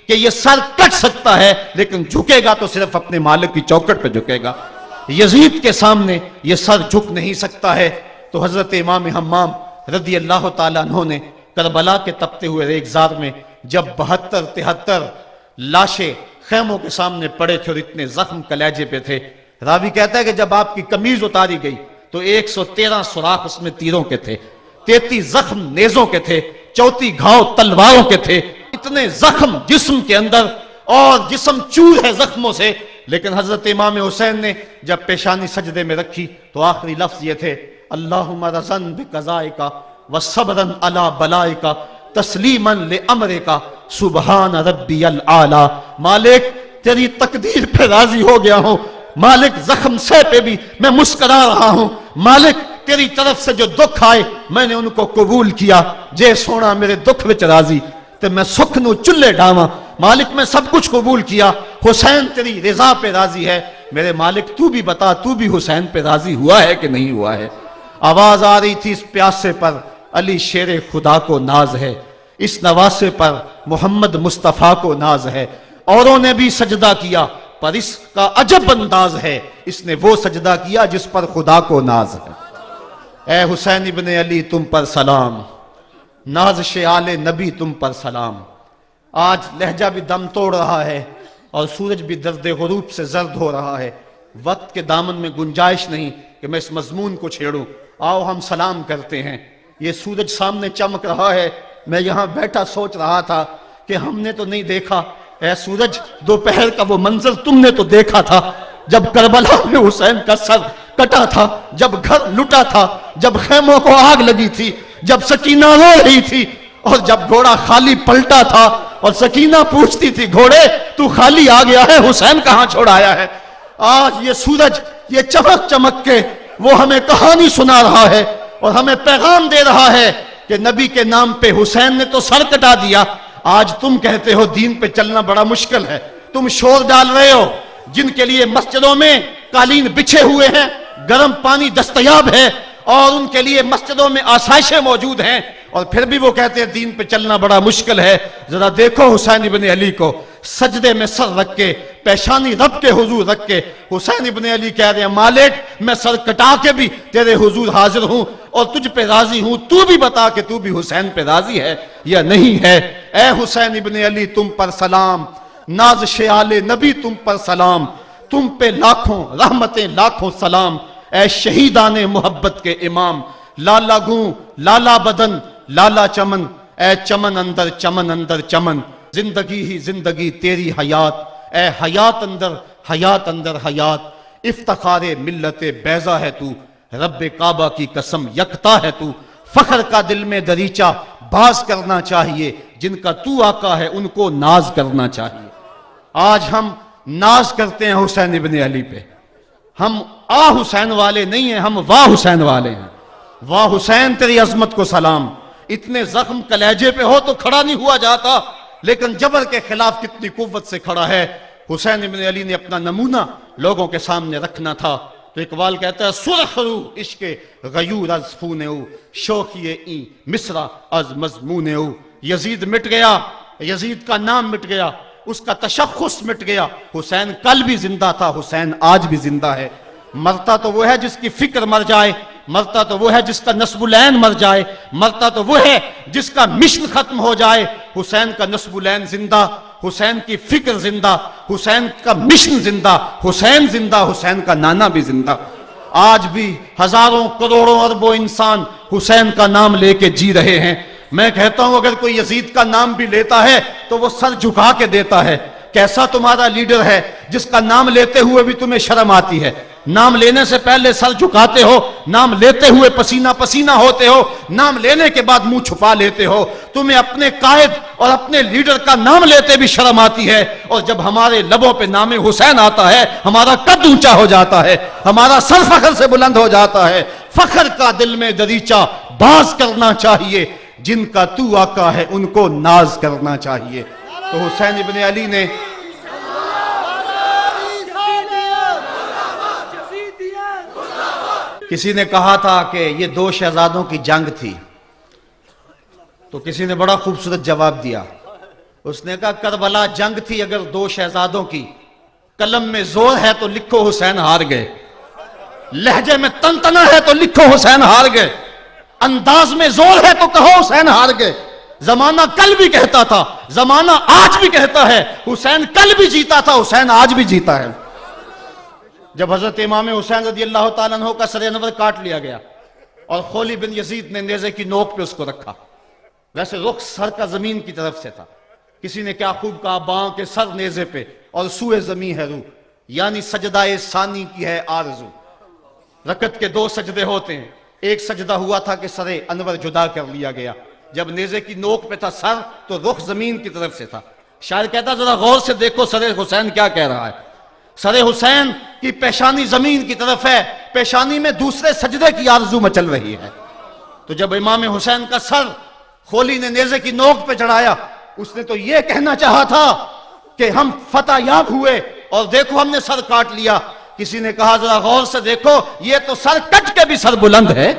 کہ یہ سر کٹ سکتا ہے لیکن جھکے گا تو صرف اپنے مالک کی چوکٹ پہ جھکے گا. یزید کے سامنے یہ سر جھک نہیں سکتا ہے. تو حضرت امام حمام رضی اللہ تعالیٰ عنہ نے کربلا کے تپتے ہوئے ریگزار میں جب 72-73 لاشیں خیموں کے سامنے پڑے تھے اور اتنے زخم کلیجے پہ تھے، راوی کہتا ہے کہ جب آپ کی قمیض اتاری گئی تو 113 سوراخ اس میں تیروں کے تھے، 33 زخم نیزوں کے تھے، 34 گھاؤ تلواروں کے تھے. اتنے زخم جسم کے اندر اور جسم چور ہے زخموں سے. لیکن حضرت امام حسین نے جب پیشانی سجدے میں رکھی تو آخری لفظ یہ تھے، اللہم رضن بقضائک وصبرن علی بلائک تسلیما لامرک سبحان ربی العالی. مالک تیری تقدیر پہ راضی ہو گیا ہوں. مالک زخم سے پہ بھی میں مسکرا رہا ہوں. مالک تیری طرف سے جو دکھ آئے میں نے ان کو قبول کیا. جے سونا میرے دکھ وچ راضی تے میں سکھ نو چلے ڈاواں. مالک میں سب کچھ قبول کیا. حسین تیری رضا پہ راضی ہے. میرے مالک تو بھی بتا، تو بھی حسین پہ راضی ہوا ہے کہ نہیں ہوا ہے؟ آواز آ رہی تھی اس پیاسے پر علی شیر خدا کو ناز ہے، اس نواسے پر محمد مصطفیٰ کو ناز ہے. اوروں نے بھی سجدہ کیا پر اس کا عجب انداز ہے، اس نے وہ سجدہ کیا جس پر خدا کو ناز ہے. اے حسین ابن علی تم پر سلام، نازش آل نبی تم پر سلام. آج لہجہ بھی دم توڑ رہا ہے اور سورج بھی درد غروب سے زرد ہو رہا ہے. وقت کے دامن میں گنجائش نہیں کہ میں اس مضمون کو چھیڑوں. آؤ ہم سلام کرتے ہیں. یہ سورج سامنے چمک رہا ہے. میں یہاں بیٹھا سوچ رہا تھا کہ ہم نے تو نہیں دیکھا، اے سورج دوپہر کا وہ منظر تم نے تو دیکھا تھا جب کربلا میں حسین کا سر کٹا تھا، جب گھر لٹا تھا، جب خیموں کو آگ لگی تھی، جب سکینہ رو رہی تھی اور جب گھوڑا خالی پلٹا تھا اور سکینہ پوچھتی تھی گھوڑے تو خالی آ گیا ہے، حسین کہاں چھوڑ آیا ہے. آج یہ سورج یہ چمک چمک کے وہ ہمیں کہانی سنا رہا ہے اور ہمیں پیغام دے رہا ہے کہ نبی کے نام پہ حسین نے تو سر کٹا دیا. آج تم کہتے ہو دین پہ چلنا بڑا مشکل ہے. تم شور ڈال رہے ہو جن کے لیے مسجدوں میں قالین بچھے ہوئے ہیں، گرم پانی دستیاب ہے اور ان کے لیے مسجدوں میں آسائشیں موجود ہیں، اور پھر بھی وہ کہتے ہیں دین پہ چلنا بڑا مشکل ہے. ذرا دیکھو حسین ابن علی کو سجدے میں سر رکھ کے، پیشانی رب کے حضور رکھ کے حسین ابن علی کہہ رہے ہیں مالک میں سر کٹا کے بھی تیرے حضور حاضر ہوں اور تجھ پہ راضی ہوں. تو بھی بتا کہ تو بھی حسین پہ راضی ہے یا نہیں ہے. اے حسین ابن علی تم پر سلام، نازش آل نبی تم پر سلام، تم پہ لاکھوں رحمتیں لاکھوں سلام. اے شہیدان محبت کے امام، لالا گوں لالا بدن لالا چمن، اے چمن اندر چمن اندر چمن، زندگی ہی زندگی تیری حیات، اے حیات اندر حیات اندر حیات. افتخار ملت بیضا ہے تو، رب کعبہ کی قسم یکتا ہے تو. فخر کا دل میں دریچہ باز کرنا چاہیے، جن کا تو آقا ہے ان کو ناز کرنا چاہیے. آج ہم ناز کرتے ہیں حسین ابن علی پہ. ہم آ حسین والے نہیں ہیں، ہم واہ حسین والے ہیں. واہ حسین تیری عظمت کو سلام. اتنے زخم کلیجے پہ ہو تو کھڑا نہیں ہوا جاتا، لیکن جبر کے خلاف کتنی قوت سے کھڑا ہے. حسین ابن علی نے اپنا نمونہ لوگوں کے سامنے رکھنا تھا. تو اقبال کہتا ہے سرخ رو عشق غیور از خون او، شوخی این مصرع از مضمون او. یزید مٹ گیا، یزید کا نام مٹ گیا، اس کا تشخص مٹ گیا. حسین کل بھی زندہ تھا، حسین آج بھی زندہ ہے. مرتا تو وہ ہے جس کی فکر مر جائے، مرتا تو وہ ہے جس کا نسب العین مر جائے، مرتا تو وہ ہے جس کا مشن ختم ہو جائے. حسین کا نسب العین زندہ، حسین کی فکر زندہ، حسین کا مشن زندہ، حسین زندہ، حسین کا نانا بھی زندہ. آج بھی ہزاروں کروڑوں اربوں انسان حسین کا نام لے کے جی رہے ہیں. میں کہتا ہوں اگر کوئی یزید کا نام بھی لیتا ہے تو وہ سر جھکا کے دیتا ہے. کیسا تمہارا لیڈر ہے جس کا نام لیتے ہوئے بھی تمہیں شرم آتی ہے؟ نام لینے سے پہلے سر جھکاتے ہو، نام لیتے ہوئے پسینہ پسینہ ہوتے ہو، نام لینے کے بعد منہ چھپا لیتے ہو. تمہیں اپنے قائد اور اپنے لیڈر کا نام لیتے بھی شرم آتی ہے، اور جب ہمارے لبوں پہ نام حسین آتا ہے ہمارا قد اونچا ہو جاتا ہے، ہمارا سر فخر سے بلند ہو جاتا ہے. فخر کا دل میں دریچہ باز کرنا چاہیے، جن کا تو آقا ہے ان کو ناز کرنا چاہیے. تو حسین ابن علی نے کسی نے کہا تھا کہ یہ دو شہزادوں کی جنگ تھی، تو کسی نے بڑا خوبصورت جواب دیا. اس نے کہا کربلا جنگ تھی اگر دو شہزادوں کی، قلم میں زور ہے تو لکھو حسین ہار گئے، لہجے میں تنتنا ہے تو لکھو حسین ہار گئے، انداز میں زور ہے تو کہو حسین ہار گئے۔ زمانہ کل بھی کہتا تھا، زمانہ آج بھی کہتا ہے، حسین کل بھی جیتا تھا، حسین آج بھی جیتا ہے۔ جب حضرت امام حسین رضی اللہ تعالیٰ عنہ کا سر انور کاٹ لیا گیا اور خولی بن یزید نے نیزے کی نوک پہ اس کو رکھا، ویسے رخ سر کا زمین کی طرف سے تھا، کسی نے کیا خوب کہا، باں کے سر نیزے پہ اور سوئے زمین ہے روح، یعنی سجدہ ثانی کی ہے آرزو۔ رکعت کے دو سجدے ہوتے ہیں، ایک سجدہ ہوا تھا کہ سر انور جدا کر لیا گیا، جب نیزے کی نوک پہ تھا سر تو رخ زمین کی طرف سے تھا۔ شاعر کہتا ذرا غور سے دیکھو سر حسین کیا کہہ رہا ہے، سر حسین کی پیشانی زمین کی طرف ہے، پیشانی میں دوسرے سجدے کی آرزو مچل رہی ہے۔ تو جب امام حسین کا سر خولی نے نیزے کی نوک پہ چڑھایا، اس نے تو یہ کہنا چاہا تھا کہ ہم فتح یاب ہوئے اور دیکھو ہم نے سر کاٹ لیا۔ کسی نے کہا ذرا غور سے دیکھو، یہ تو سر کٹ کے بھی سر بلند ہے،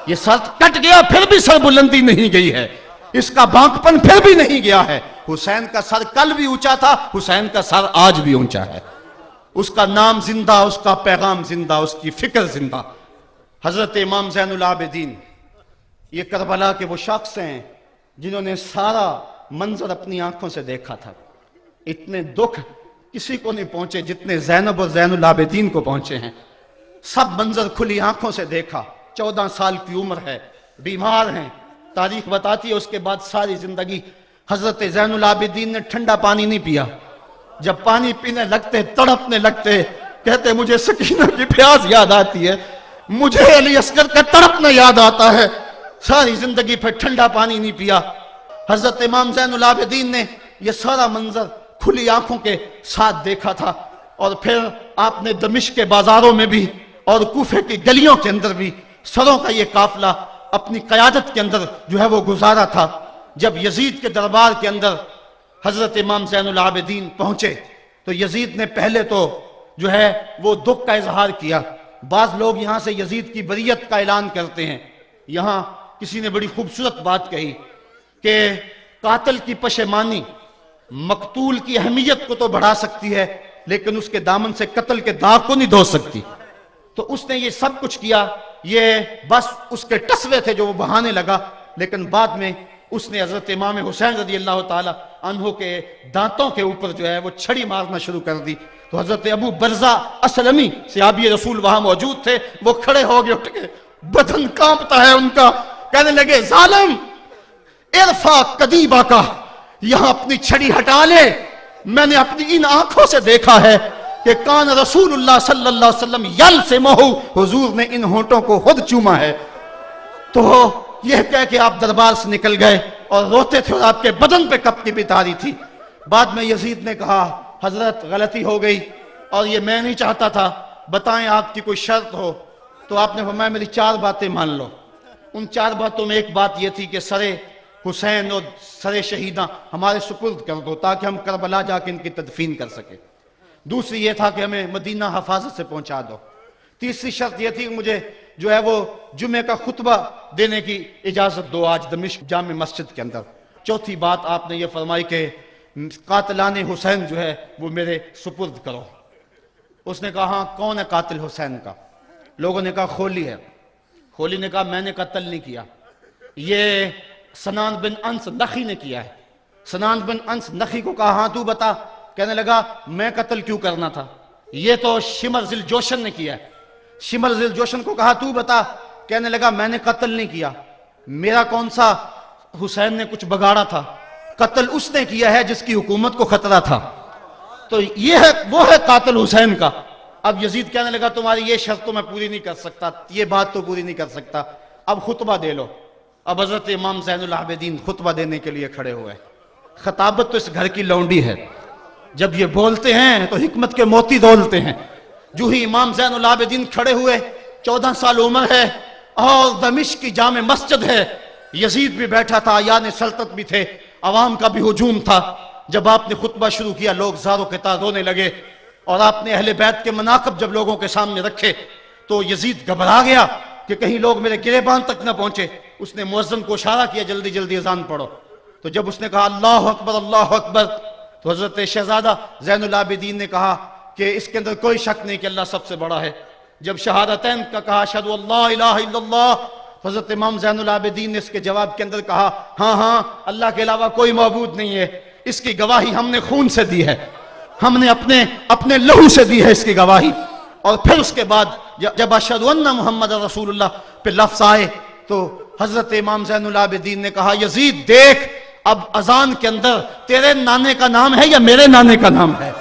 یہ سر کٹ گیا پھر بھی سر بلندی نہیں گئی ہے، اس کا بانکپن پھر بھی نہیں گیا ہے۔ حسین کا سر کل بھی اونچا تھا، حسین کا سر آج بھی اونچا ہے، اس کا نام زندہ، اس کا پیغام زندہ، اس کی فکر زندہ۔ حضرت امام زین العابدین یہ کربلا کے وہ شخص ہیں جنہوں نے سارا منظر اپنی آنکھوں سے دیکھا تھا۔ اتنے دکھ کسی کو نہیں پہنچے جتنے زینب اور زین العابدین کو پہنچے ہیں۔ سب منظر کھلی آنکھوں سے دیکھا، 14 سال کی عمر ہے، بیمار ہیں، تاریخ بتاتی ہے اس کے بعد ساری زندگی حضرت زین العابدین نے ٹھنڈا پانی نہیں پیا، جب پانی پینے لگتے تڑپنے لگتے، کہتے مجھے سکینہ کی پیاس یاد آتی ہے، مجھے علی اصغر کا تڑپنا یاد آتا ہے، ساری زندگی پھر ٹھنڈا پانی نہیں پیا۔ حضرت امام زین العابدین نے یہ سارا منظر کھلی آنکھوں کے ساتھ دیکھا تھا، اور پھر آپ نے دمشق کے بازاروں میں بھی اور کوفے کی گلیوں کے اندر بھی سروں کا یہ قافلہ اپنی قیادت کے اندر جو ہے وہ گزارا تھا۔ جب یزید کے دربار کے اندر حضرت امام زین العابدین پہنچے تو یزید نے پہلے تو جو ہے وہ دکھ کا اظہار کیا۔ بعض لوگ یہاں سے یزید کی بریت کا اعلان کرتے ہیں۔ یہاں کسی نے بڑی خوبصورت بات کہی کہ قاتل کی پشیمانی مقتول کی اہمیت کو تو بڑھا سکتی ہے لیکن اس کے دامن سے قتل کے داغ کو نہیں دھو سکتی۔ تو اس نے یہ سب کچھ کیا، یہ بس اس کے ٹسوے تھے جو وہ بہانے لگا، لیکن بعد میں اس نے حضرت امام حسین رضی اللہ تعالی عنہ کے دانتوں کے اوپر جو ہے وہ چھڑی مارنا شروع کر دی۔ تو حضرت ابو برزہ اسلمی صحابی رسول وہاں موجود تھے، وہ کھڑے ہو گئے، اٹھ کے بدن کانپتا ہے ان کا، کہنے لگے ظالم ارفع قدیبہ کا، یہاں اپنی چھڑی ہٹا لے، میں نے اپنی ان آنکھوں سے دیکھا ہے کہ کان رسول اللہ صلی اللہ علیہ وسلم یلسمہ، حضور نے ان ہونٹوں کو خود چوما ہے۔ تو یہ کہہ کہ آپ دربار سے نکل گئے اور روتے تھے اور آپ کے بدن پہ کپڑی بھی تاری تھی۔ بعد میں یزید نے کہا حضرت غلطی ہو گئی اور یہ میں نہیں چاہتا تھا، بتائیں آپ کی کوئی شرط ہو۔ تو آپ نے فرمایا میری 4 باتیں مان لو۔ ان 4 باتوں میں ایک بات یہ تھی کہ سر حسین اور سر شہیداں ہمارے سپرد کر دو تاکہ ہم کربلا جا کے ان کی تدفین کر سکیں۔ دوسری یہ تھا کہ ہمیں مدینہ حفاظت سے پہنچا دو۔ تیسری شرط یہ تھی کہ مجھے جو ہے وہ جمعہ کا خطبہ دینے کی اجازت دو آج دمشق جامع مسجد کے اندر۔ چوتھی بات آپ نے یہ فرمائی کہ قاتلان حسین جو ہے وہ میرے سپرد کرو۔ اس نے کہا ہاں کون ہے قاتل حسین کا؟ لوگوں نے کہا خولی ہے۔ خولی نے کہا میں نے قتل نہیں کیا، یہ سنان بن انس نخی نے کیا ہے۔ سنان بن انس نخی کو کہا ہاں تو بتا، کہنے لگا میں قتل کیوں کرنا تھا، یہ تو شمر ذل جوشن نے کیا ہے۔ شمر ذل جوشن کو کہا تو بتا، کہنے لگا میں نے قتل نہیں کیا، میرا کون سا حسین نے کچھ بگاڑا تھا، قتل اس نے کیا ہے جس کی حکومت کو خطرہ تھا۔ تو یہ ہے وہ ہے قاتل حسین کا۔ اب یزید کہنے لگا تمہاری یہ شرط تو میں پوری نہیں کر سکتا، یہ بات تو پوری نہیں کر سکتا، اب خطبہ دے لو۔ اب حضرت امام زین العابدین خطبہ دینے کے لیے کھڑے ہوئے۔ خطابت تو اس گھر کی لونڈی ہے، جب یہ بولتے ہیں تو حکمت کے موتی دولتے ہیں۔ جو ہی امام زین العابدین کھڑے ہوئے، 14 سال عمر ہے اور دمشق کی جامع مسجد ہے، یزید بھی بیٹھا تھا، یعنی سلطنت بھی تھے، عوام کا بھی ہجوم تھا۔ جب آپ نے خطبہ شروع کیا لوگ زاروں کے تار رونے لگے، اور آپ نے اہل بیت کے مناقب جب لوگوں کے سامنے رکھے تو یزید گھبرا گیا کہ کہیں لوگ میرے گریبان تک نہ پہنچے۔ اس نے مؤذن کو اشارہ کیا جلدی جلدی اذان پڑھو۔ تو جب اس نے کہا اللہ اکبر تو حضرت شہزادہ زین العابدین نے کہا کہ اس کے اندر کوئی شک نہیں کہ اللہ سب سے بڑا ہے۔ جب شہادتین کا کہا اشہد ان لا الہ الا اللہ، حضرت امام زین العابدین نے اس کے جواب کے اندر کہا ہاں اللہ کے علاوہ کوئی معبود نہیں ہے، اس کی گواہی ہم نے خون سے دی ہے، ہم نے اپنے لہو سے دی ہے اس کی گواہی۔ اور پھر اس کے بعد جب اشہد ان محمد رسول اللہ پہ لفظ آئے تو حضرت امام زین العابدین نے کہا یزید دیکھ، اب اذان کے اندر تیرے نانے کا نام ہے یا میرے نانے کا نام ہے؟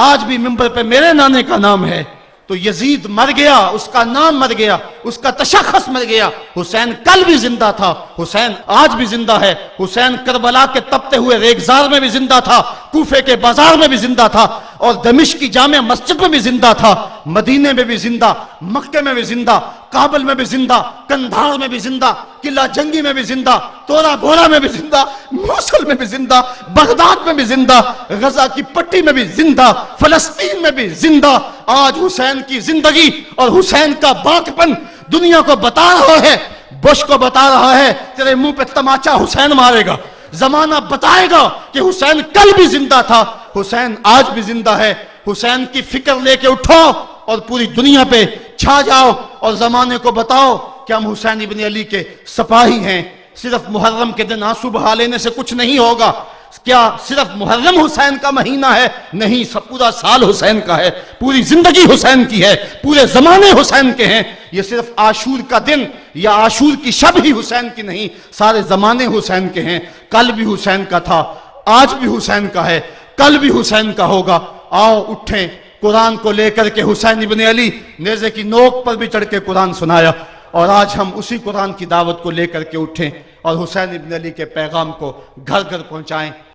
آج بھی منبر پہ میرے نانے کا نام ہے۔ تو یزید مر گیا، اس کا نام مر گیا، اس کا تشخص مر گیا۔ حسین کل بھی زندہ تھا، حسین آج بھی زندہ ہے، حسین کربلا کے تپتے ہوئے ریگزار میں بھی زندہ تھا، کوفے کے بازار میں بھی زندہ تھا، اور دمشق کی جامع مسجد میں بھی زندہ تھا، مدینے میں بھی زندہ، مکے میں بھی زندہ، کابل میں بھی زندہ، کندھار میں بھی زندہ، قلعہ جنگی میں بھی زندہ، تورا بورا میں بھی زندہ، موصل میں بھی زندہ، بغداد میں بھی زندہ، غزہ کی پٹی میں بھی زندہ، فلسطین میں بھی زندہ۔ آج حسین کی زندگی اور حسین کا باقپن دنیا کو بتا رہا ہے، بش کو بتا رہا ہے تیرے منہ پہ تماچا حسین مارے گا۔ زمانہ بتائے گا کہ حسین کل بھی زندہ تھا، حسین آج بھی زندہ ہے۔ حسین کی فکر لے کے اٹھو اور پوری دنیا پہ چھا جاؤ اور زمانے کو بتاؤ کہ ہم حسین ابن علی کے سپاہی ہیں۔ صرف محرم کے دن آنسو بہا لینے سے کچھ نہیں ہوگا۔ کیا صرف محرم حسین کا مہینہ ہے؟ نہیں، پورا سال حسین کا ہے، پوری زندگی حسین کی ہے، پورے زمانے حسین کے ہیں۔ یہ صرف عاشور کا دن یا عاشور کی شب ہی حسین کی نہیں، سارے زمانے حسین کے ہیں۔ کل بھی حسین کا تھا، آج بھی حسین کا ہے، کل بھی حسین کا ہوگا۔ آؤ اٹھیں، قرآن کو لے کر کے حسین ابن علی نیزے کی نوک پر بھی چڑھ کے قرآن سنایا، اور آج ہم اسی قرآن کی دعوت کو لے کر کے اٹھیں اور حسین ابن علی کے پیغام کو گھر گھر پہنچائیں۔